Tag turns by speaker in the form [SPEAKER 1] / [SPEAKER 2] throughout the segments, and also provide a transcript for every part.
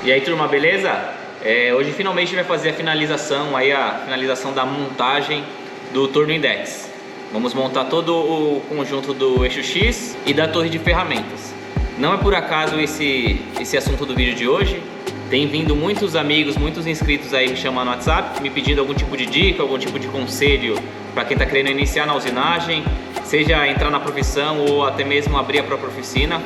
[SPEAKER 1] E aí, turma, beleza? Hoje finalmente a gente vai fazer a finalização da montagem do torno index. Vamos montar todo o conjunto do eixo X e da torre de ferramentas. Não é por acaso esse assunto do vídeo de hoje. Tem vindo muitos amigos, muitos inscritos aí me chamando no WhatsApp, me pedindo algum tipo de dica, algum tipo de conselho para quem está querendo iniciar na usinagem, seja entrar na profissão ou até mesmo abrir a própria oficina.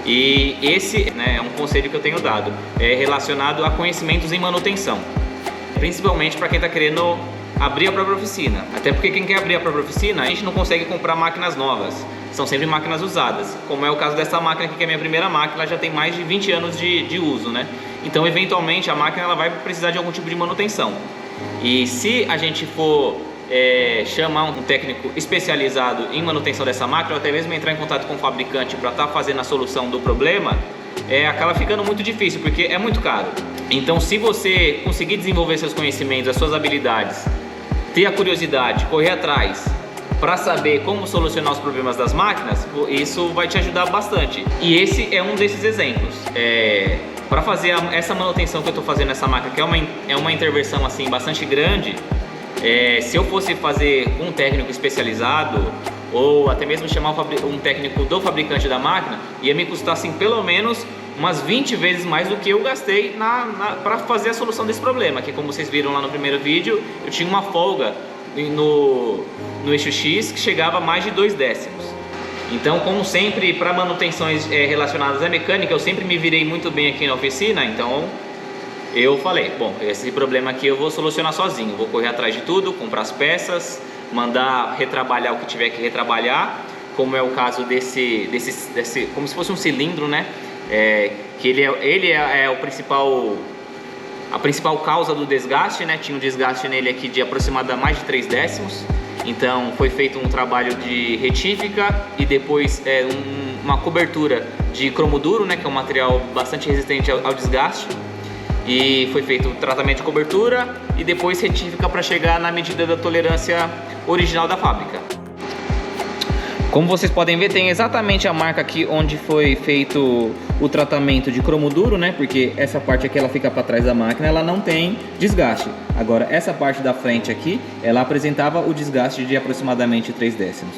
[SPEAKER 1] E esse é um conselho que eu tenho dado, relacionado a conhecimentos em manutenção, principalmente para quem está querendo abrir a própria oficina. Até porque quem quer abrir a própria oficina, a gente não consegue comprar máquinas novas, são sempre máquinas usadas, como é o caso dessa máquina aqui, que é a minha primeira máquina. Ela já tem mais de 20 anos de uso, né? Então eventualmente a máquina ela vai precisar de algum tipo de manutenção. E se a gente for chamar um técnico especializado em manutenção dessa máquina, ou até mesmo entrar em contato com o fabricante para estar fazendo a solução do problema, acaba ficando muito difícil, porque é muito caro. Então, se você conseguir desenvolver seus conhecimentos, as suas habilidades, ter a curiosidade, correr atrás para saber como solucionar os problemas das máquinas, isso vai te ajudar bastante. E esse é um desses exemplos. Para fazer essa manutenção que eu estou fazendo nessa máquina, que é uma intervenção assim bastante grande, se eu fosse fazer um técnico especializado ou até mesmo chamar um técnico do fabricante da máquina, ia me custar assim pelo menos umas 20 vezes mais do que eu gastei para fazer a solução desse problema. Que, como vocês viram lá no primeiro vídeo, eu tinha uma folga no eixo X que chegava a mais de 2 décimos. Então, como sempre, para manutenções relacionadas à mecânica, eu sempre me virei muito bem aqui na oficina. Então eu falei, bom, esse problema aqui eu vou solucionar sozinho, vou correr atrás de tudo, comprar as peças, mandar retrabalhar o que tiver que retrabalhar, como é o caso desse como se fosse um cilindro, né? Que ele é a principal causa do desgaste, né? Tinha um desgaste nele aqui de aproximadamente mais de 3 décimos. Então foi feito um trabalho de retífica e depois uma cobertura de cromo duro, né? Que é um material bastante resistente ao desgaste. E foi feito o tratamento de cobertura e depois retífica para chegar na medida da tolerância original da fábrica. Como vocês podem ver, tem exatamente a marca aqui onde foi feito o tratamento de cromo duro, né? Porque essa parte aqui ela fica para trás da máquina, ela não tem desgaste. Agora essa parte da frente aqui, ela apresentava o desgaste de aproximadamente 3 décimos.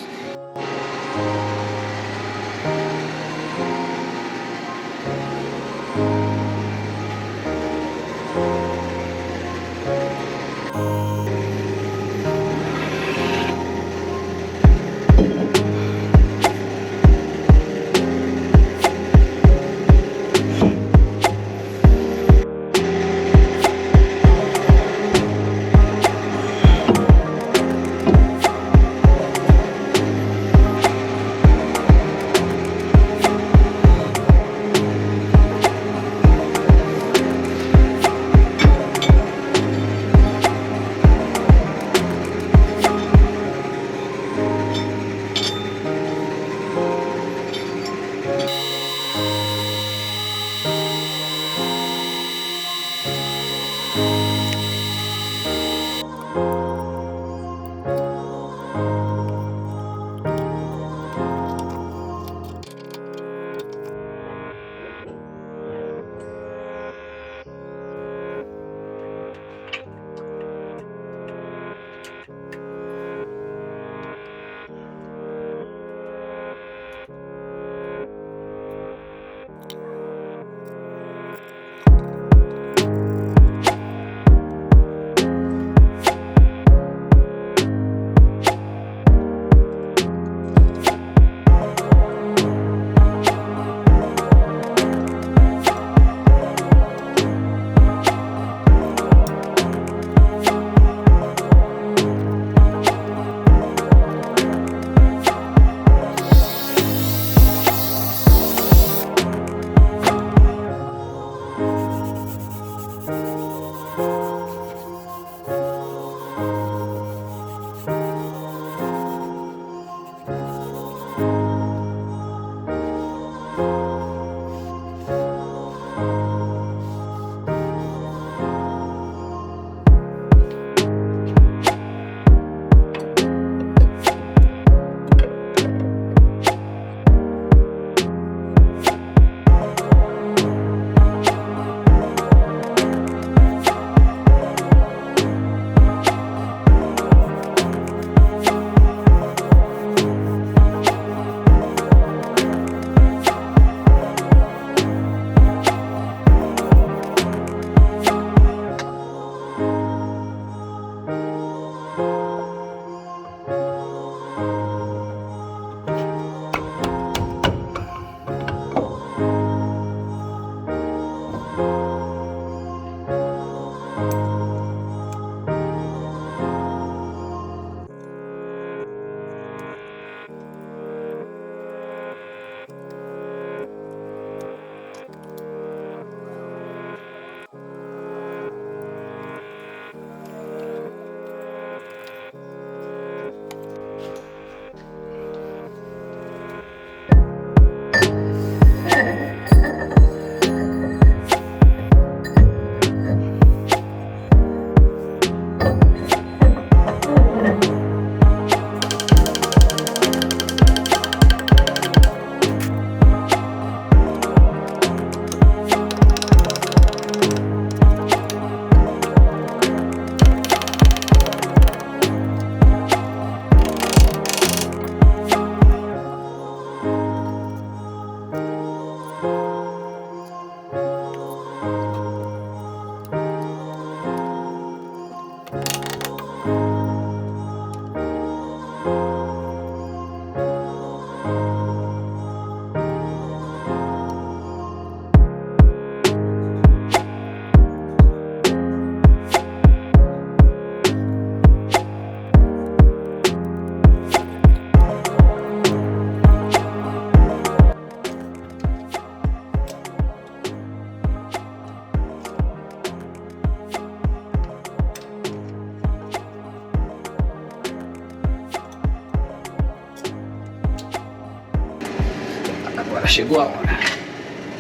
[SPEAKER 1] chegou a hora.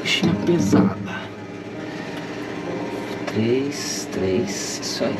[SPEAKER 1] Bichinha pesada. 3, isso aí.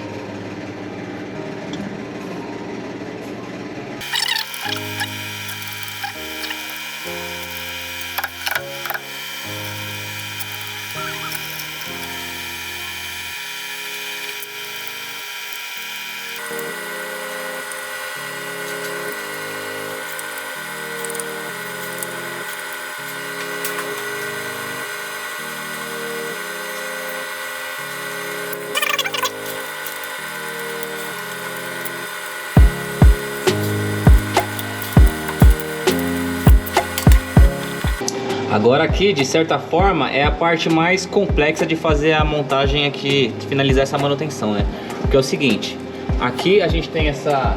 [SPEAKER 1] Agora aqui, de certa forma, é a parte mais complexa de fazer a montagem aqui, de finalizar essa manutenção, né? Porque é o seguinte, aqui a gente tem essa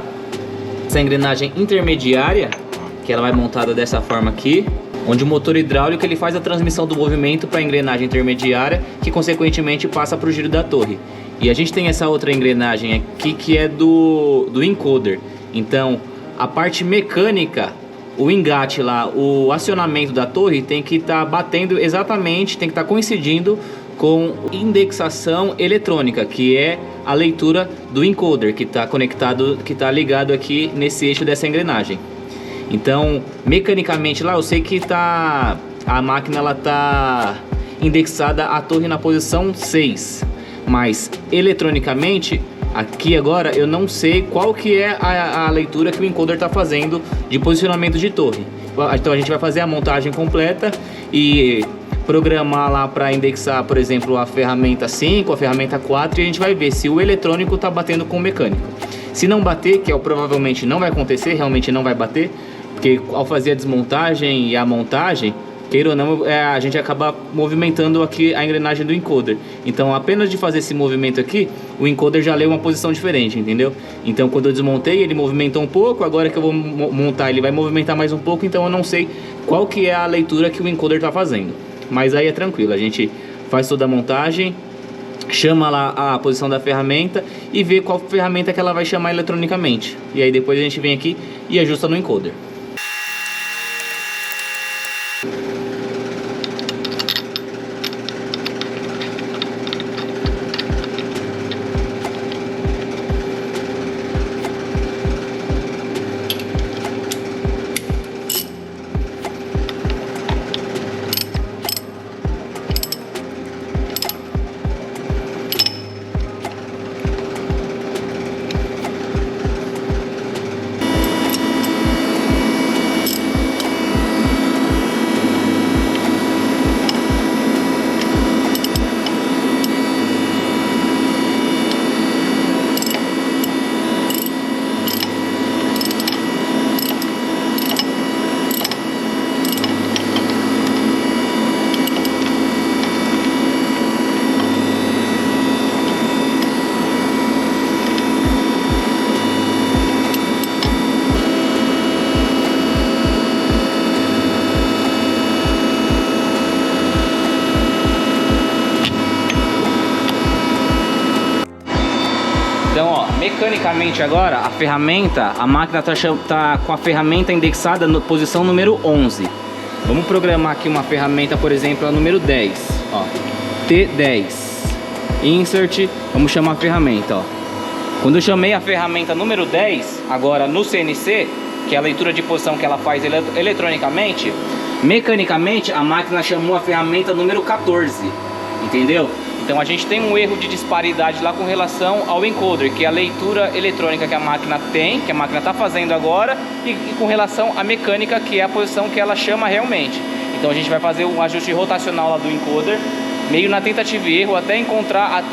[SPEAKER 1] engrenagem intermediária, que ela vai montada dessa forma aqui, onde o motor hidráulico ele faz a transmissão do movimento para a engrenagem intermediária, que consequentemente passa para o giro da torre. E a gente tem essa outra engrenagem aqui que é do encoder. Então, a parte mecânica, o engate lá, o acionamento da torre tem que estar batendo exatamente, tem que estar coincidindo com indexação eletrônica, que é a leitura do encoder que está conectado, que está ligado aqui nesse eixo dessa engrenagem. Então, mecanicamente lá eu sei que a máquina ela tá indexada a torre na posição 6, mas eletronicamente aqui agora eu não sei qual que é a leitura que o encoder está fazendo de posicionamento de torre. Então a gente vai fazer a montagem completa e programar lá para indexar, por exemplo, a ferramenta 5, a ferramenta 4, e a gente vai ver se o eletrônico está batendo com o mecânico. Se não bater, que provavelmente não vai acontecer, realmente não vai bater, porque ao fazer a desmontagem e a montagem, queira ou não, a gente acaba movimentando aqui a engrenagem do encoder. Então, apenas de fazer esse movimento aqui, o encoder já leu uma posição diferente, entendeu? Então, quando eu desmontei, ele movimentou um pouco. Agora que eu vou montar, ele vai movimentar mais um pouco. Então, eu não sei qual que é a leitura que o encoder está fazendo. Mas aí é tranquilo, a gente faz toda a montagem, chama lá a posição da ferramenta e vê qual ferramenta que ela vai chamar eletronicamente. E aí depois a gente vem aqui e ajusta no encoder. Então, ó, mecanicamente agora, a máquina tá com a ferramenta indexada na posição número 11. Vamos programar aqui uma ferramenta, por exemplo, a número 10, ó, T10. Insert, vamos chamar a ferramenta, ó. Quando eu chamei a ferramenta número 10, agora no CNC, que é a leitura de posição que ela faz eletronicamente, mecanicamente a máquina chamou a ferramenta número 14, entendeu? Então a gente tem um erro de disparidade lá com relação ao encoder, que é a leitura eletrônica que a máquina tem, que a máquina está fazendo agora, e com relação à mecânica, que é a posição que ela chama realmente. Então a gente vai fazer um ajuste rotacional lá do encoder, meio na tentativa e erro, até encontrar,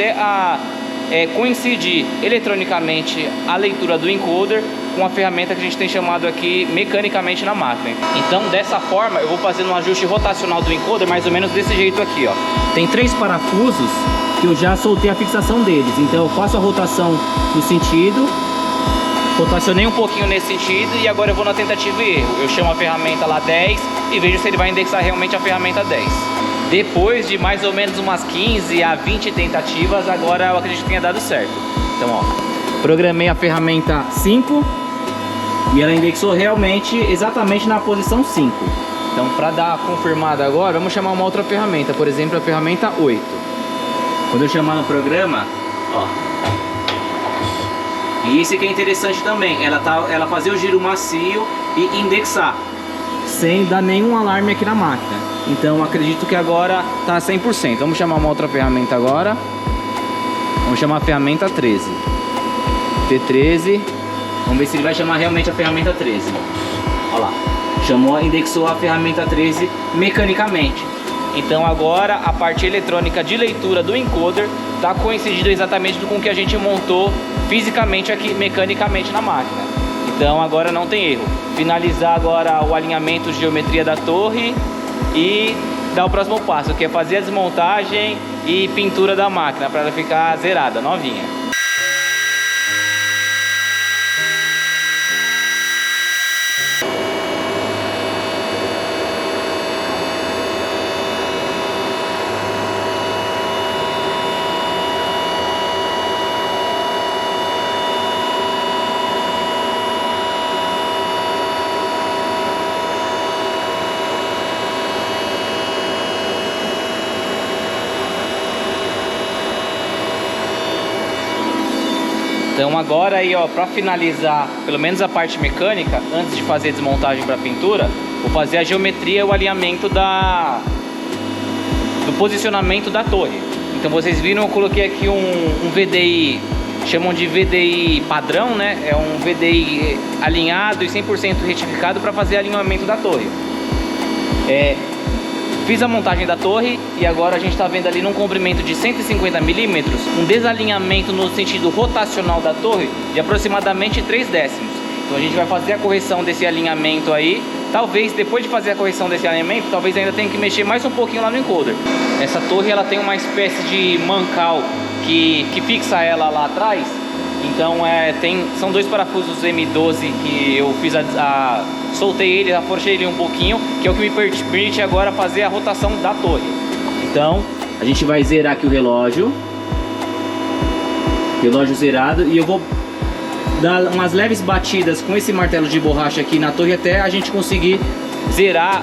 [SPEAKER 1] coincidir eletronicamente a leitura do encoder com a ferramenta que a gente tem chamado aqui mecanicamente na máquina. Então dessa forma eu vou fazendo um ajuste rotacional do encoder mais ou menos desse jeito aqui, ó. Tem 3 parafusos que eu já soltei a fixação deles, então eu faço a rotação no sentido, rotacionei um pouquinho nesse sentido e agora eu vou na tentativa e erro. Eu chamo a ferramenta lá 10 e vejo se ele vai indexar realmente a ferramenta 10. Depois de mais ou menos umas 15 a 20 tentativas, agora eu acredito que tenha dado certo. Então, ó, programei a ferramenta 5 e ela indexou realmente exatamente na posição 5. Então, para dar confirmada agora, vamos chamar uma outra ferramenta, por exemplo, a ferramenta 8. Quando eu chamar no programa, ó. E isso que é interessante também, ela fazer o giro macio e indexar, sem dar nenhum alarme aqui na máquina. Então, acredito que agora tá 100%. Vamos chamar uma outra ferramenta agora. Vamos chamar a ferramenta 13. T13. Vamos ver se ele vai chamar realmente a ferramenta 13. Olha lá. Chamou, indexou a ferramenta 13 mecanicamente. Então agora a parte eletrônica de leitura do encoder está coincidindo exatamente com o que a gente montou fisicamente aqui, mecanicamente na máquina. Então agora não tem erro. Finalizar agora o alinhamento de geometria da torre e dar o próximo passo, que é fazer a desmontagem e pintura da máquina para ela ficar zerada, novinha. Então agora aí, ó, para finalizar pelo menos a parte mecânica, antes de fazer a desmontagem para pintura, vou fazer a geometria e o alinhamento do posicionamento da torre. Então vocês viram, eu coloquei aqui um VDI, chamam de VDI padrão, né? É um VDI alinhado e 100% retificado para fazer alinhamento da torre. Fiz a montagem da torre e agora a gente está vendo ali num comprimento de 150 milímetros um desalinhamento no sentido rotacional da torre de aproximadamente 3 décimos. Então a gente vai fazer a correção desse alinhamento aí. Talvez depois de fazer a correção desse alinhamento, talvez ainda tenha que mexer mais um pouquinho lá no encoder. Essa torre ela tem uma espécie de mancal que fixa ela lá atrás. Então são dois parafusos M12 que eu fiz soltei ele, afrouxei ele um pouquinho, que é o que me permite agora fazer a rotação da torre. Então a gente vai zerar aqui o relógio zerado, e eu vou dar umas leves batidas com esse martelo de borracha aqui na torre até a gente conseguir zerar.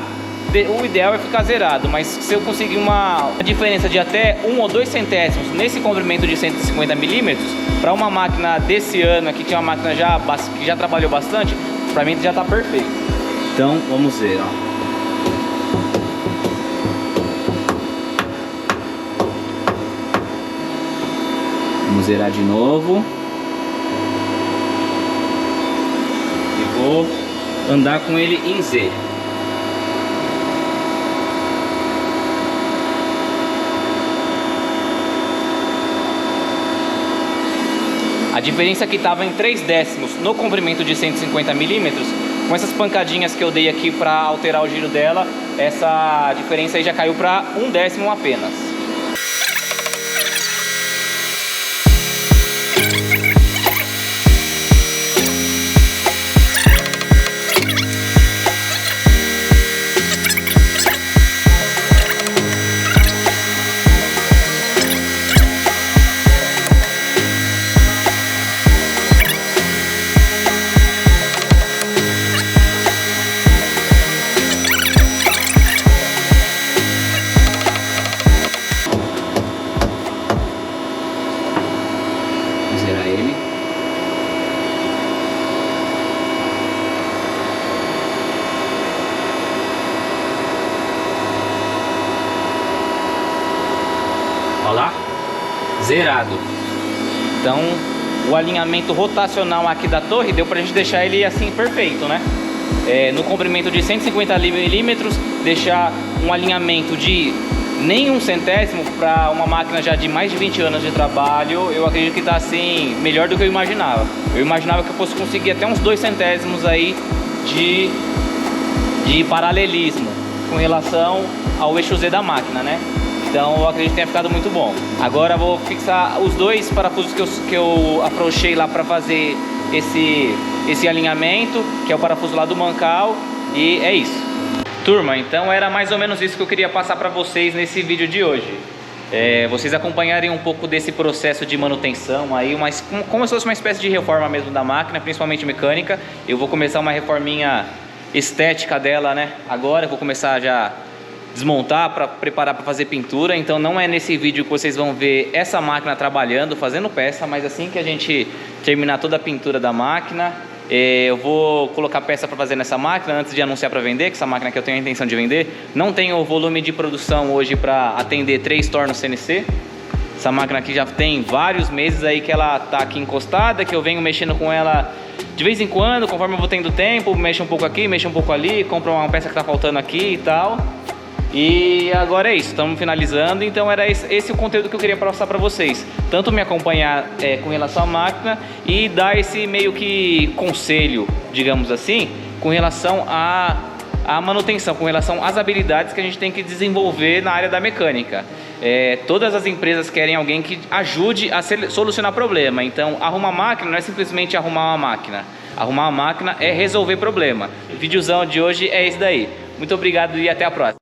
[SPEAKER 1] O ideal é ficar zerado, mas se eu conseguir uma diferença de até 1 ou 2 centésimos nesse comprimento de 150 milímetros, para uma máquina desse ano aqui, que é uma máquina que já trabalhou bastante, para mim já está perfeito. Então vamos ver, ó. Vamos zerar de novo. E vou andar com ele em Z. A diferença que estava em 3 décimos no comprimento de 150 milímetros, com essas pancadinhas que eu dei aqui para alterar o giro dela, essa diferença aí já caiu para 1 décimo apenas. Olha lá, zerado. Então o alinhamento rotacional aqui da torre deu pra gente deixar ele assim perfeito, né? No comprimento de 150 milímetros, deixar um alinhamento de nem 1 centésimo para uma máquina já de mais de 20 anos de trabalho. Eu acredito que tá assim melhor do que eu imaginava. Eu imaginava que eu fosse conseguir até uns 2 centésimos aí de paralelismo com relação ao eixo Z da máquina, né? Então eu acredito que tenha ficado muito bom. Agora eu vou fixar os 2 parafusos que eu afrouxei lá para fazer esse alinhamento, que é o parafuso lá do mancal, e é isso. Turma, então era mais ou menos isso que eu queria passar para vocês nesse vídeo de hoje. Vocês acompanharem um pouco desse processo de manutenção aí, como se fosse uma espécie de reforma mesmo da máquina, principalmente mecânica. Eu vou começar uma reforminha estética dela, né? Agora eu vou começar já desmontar para preparar para fazer pintura. Então não é nesse vídeo que vocês vão ver essa máquina trabalhando, fazendo peça, mas assim que a gente terminar toda a pintura da máquina, eu vou colocar peça para fazer nessa máquina antes de anunciar para vender, que essa máquina que eu tenho a intenção de vender. Não tenho volume de produção hoje para atender 3 tornos CNC. Essa máquina aqui já tem vários meses aí que ela tá aqui encostada, que eu venho mexendo com ela de vez em quando, conforme eu vou tendo tempo, mexo um pouco aqui, mexo um pouco ali, compro uma peça que tá faltando aqui e tal. E agora é isso, estamos finalizando. Então era esse o conteúdo que eu queria passar para vocês. Tanto me acompanhar com relação à máquina e dar esse meio que conselho, digamos assim, com relação à manutenção, com relação às habilidades que a gente tem que desenvolver na área da mecânica. Todas as empresas querem alguém que ajude a solucionar problema. Então arrumar máquina não é simplesmente arrumar uma máquina. Arrumar uma máquina é resolver problema. O videozão de hoje é esse daí. Muito obrigado e até a próxima.